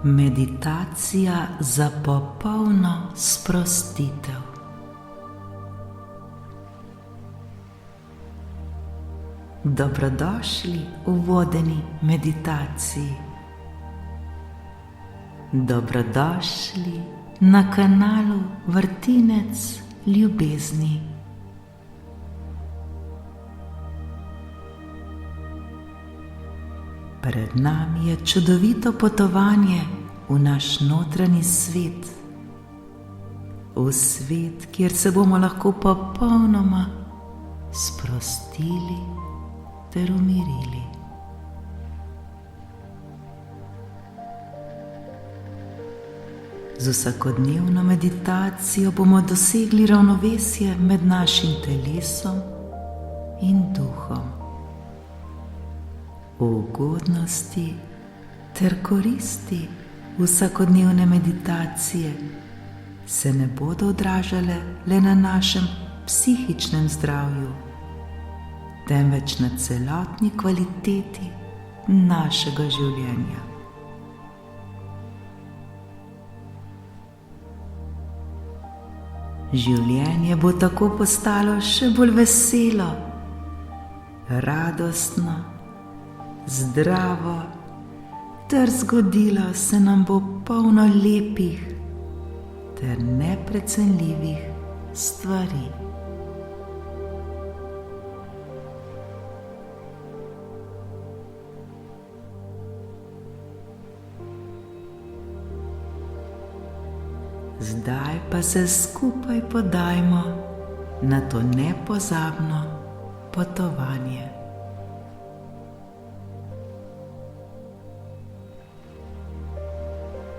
Meditacija za popolno sprostitev. Dobrodošli v vodeni meditaciji. Dobrodošli na kanalu Vrtinec ljubezni. Pred nami je čudovito potovanje v naš notranji svet. V svet, kjer se bomo lahko popolnoma sprostili ter umirili. Z vsakodnevno meditacijo bomo dosegli ravnovesje med našim telesom in duhom. Ugodnosti ter koristi vsakodnevne meditacije se ne bodo odražale le na našem psihičnem zdravju, temveč na celotni kvaliteti našega življenja. Življenje bo tako postalo še bolj veselo, radostno, zdravo, ter zgodilo se nam bo polno lepih ter neprecenljivih stvari. Zdaj pa se skupaj podajmo na to nepozabno potovanje.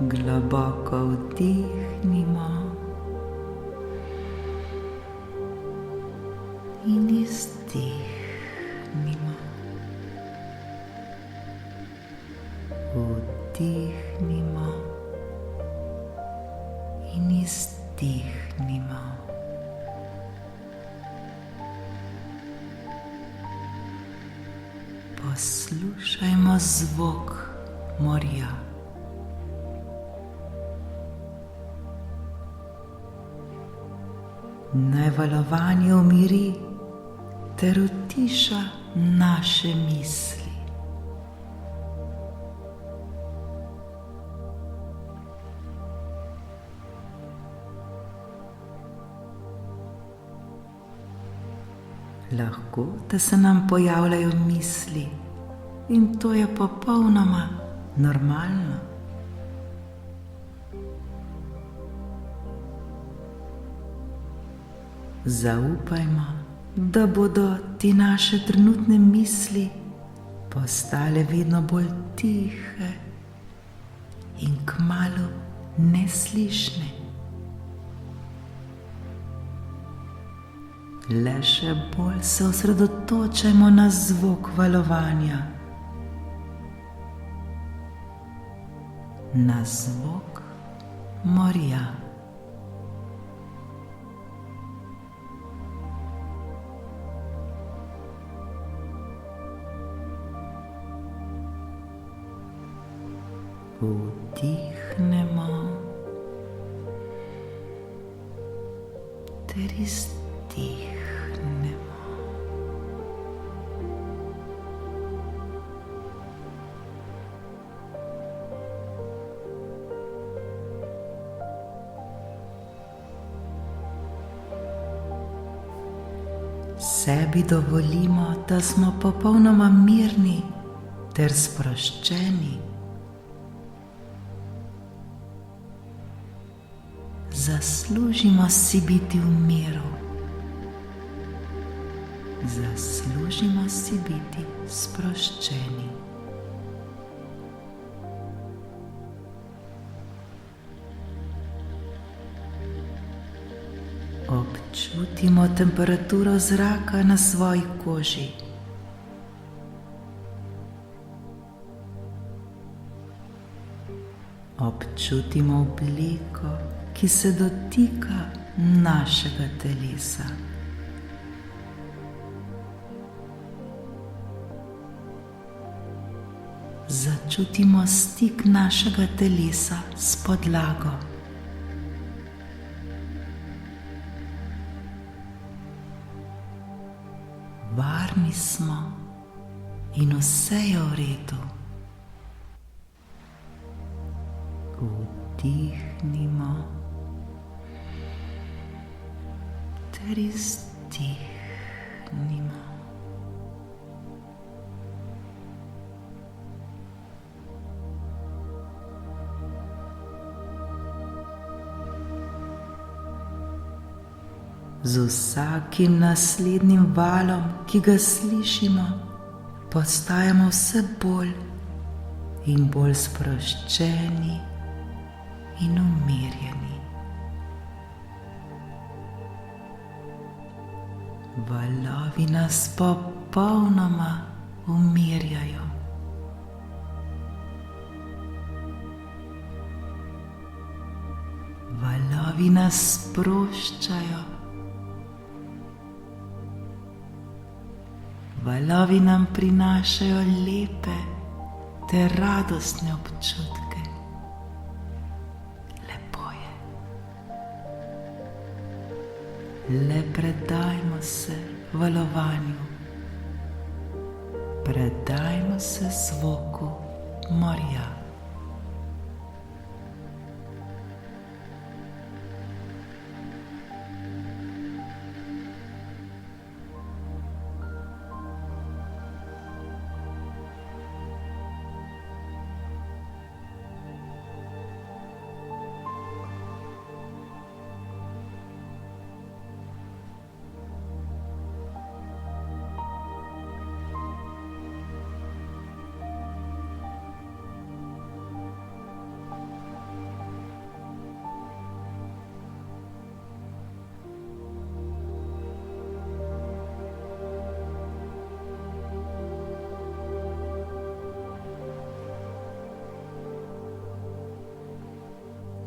Globoko vdihnimo in izdihnimo. Vdihnimo in izdihnimo. Poslušajmo zvok morja. Naj valovanje umiri ter utiša naše misli. Lahko, da se nam pojavljajo misli, in to je popolnoma normalno. Zaupajmo, da bodo ti naše trenutne misli postale vedno bolj tihe in kmalu neslišne. Le še bolj se osredotočajmo na zvok valovanja, na zvok morja. Vdihnemo ter izdihnemo. Sebi dovolimo, da smo popolnoma mirni ter sproščeni. Zaslužimo si biti v miru. Zaslužimo si biti sproščeni. Občutimo temperaturo zraka na svoji koži. Občutimo obleko, ki se dotika našega telesa. začutimo stik našega telesa s podlago. Varni smo in vse je v redu. Vdihnimo ter izdihnimo. Z vsakim naslednjim valom, ki ga slišimo, postajamo vse bolj in bolj sproščeni in umirjeni. Valovi nas popolnoma umirjajo. Valovi nas sproščajo. Valovi nam prinašajo lepe ter radostne občutke. Lepo je. Le predajmo se valovanju. Predajmo se zvoku morja.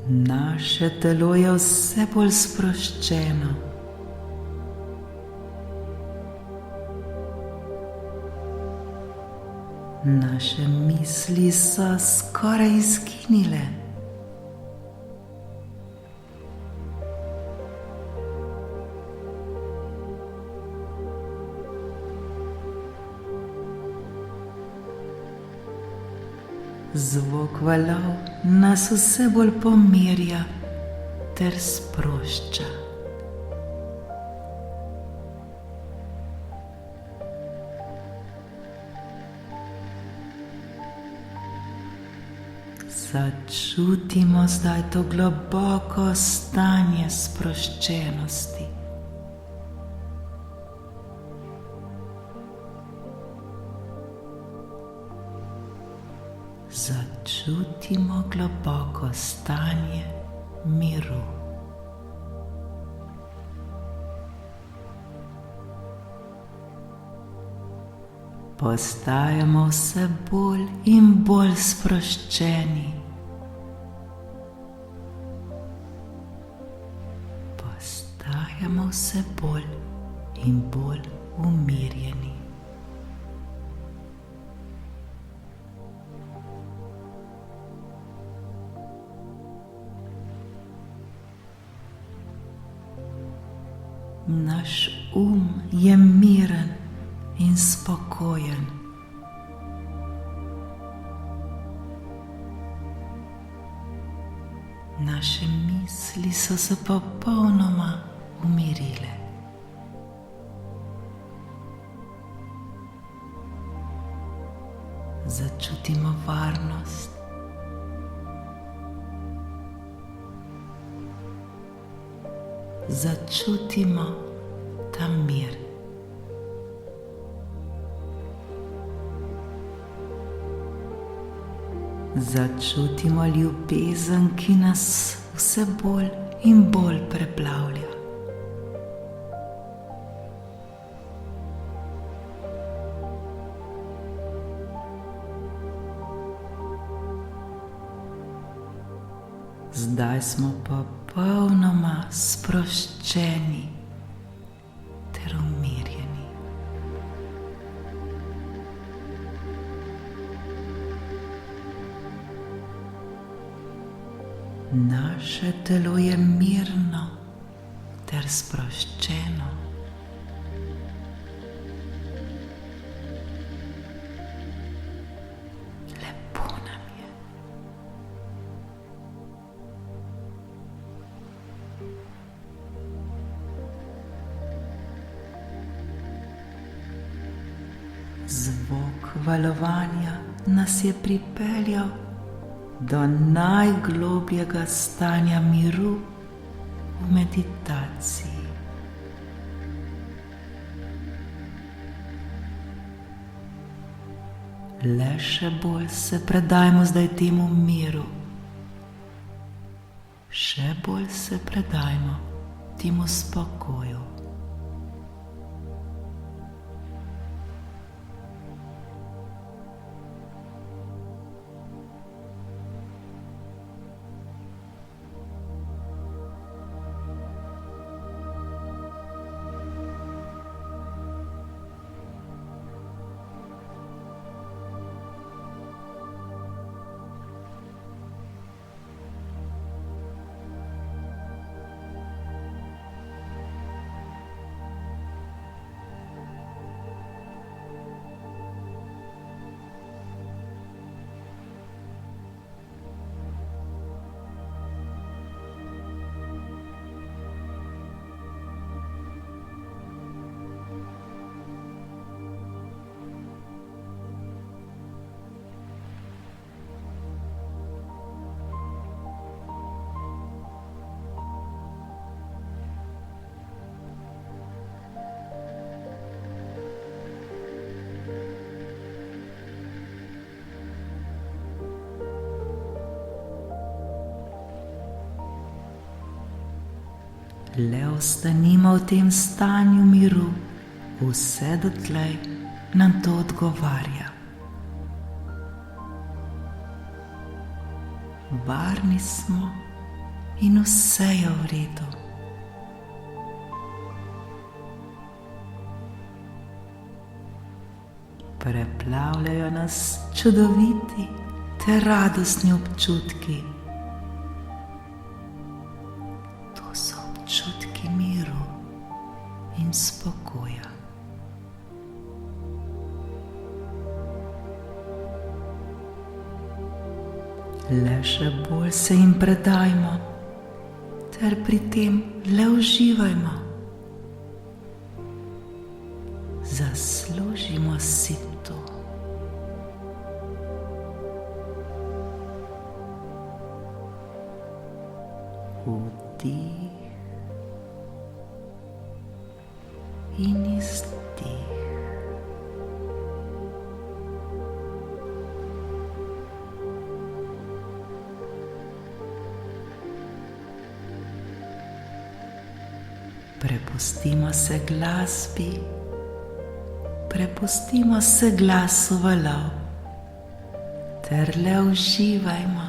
Naše telo je vse bolj sproščeno. Naše misli so skoraj izginile. Zvok valov nas vse bolj pomirja ter sprošča. Začutimo zdaj to globoko stanje sproščenosti. Začutimo globoko stanje miru. Postajamo vse bolj in bolj sproščeni. Postajamo vse bolj in bolj umirjeni. Naš je miren in spokojen. Naše misli so se popolnoma umirile. Začutimo varnost. Začutimo ta mir. Začutimo ljubezen, ki nas vse bolj in bolj preplavlja. Zdaj smo popolnoma sproščeni ter umirjeni. Naše telo je mirno ter sproščeno. Lepo nam je. Zvok valovanja nas je pripeljal do najglobjega stanja miru v meditaciji. Le še bolj se predajmo zdaj temu miru. Še bolj se predajmo temu spokoju. Le ostanimo v tem stanju miru, vse dotlej nam to odgovarja. Varni smo in vse je v redu. Preplavljajo nas čudoviti ter radostni občutki. Občutki miru in spokoja. Le še bolj se jim predajmo, ter pri tem le uživajmo. Zaslužimo si to. Vdih in izdih. Prepustimo se glasbi, prepustimo se glasu valov, ter le uživajmo,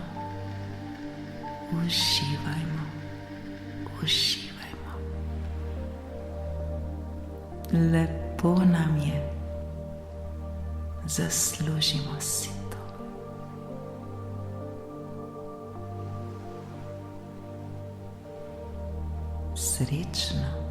uživajmo, uživajmo. Lepo nam je, zaslužimo si to. Srečno.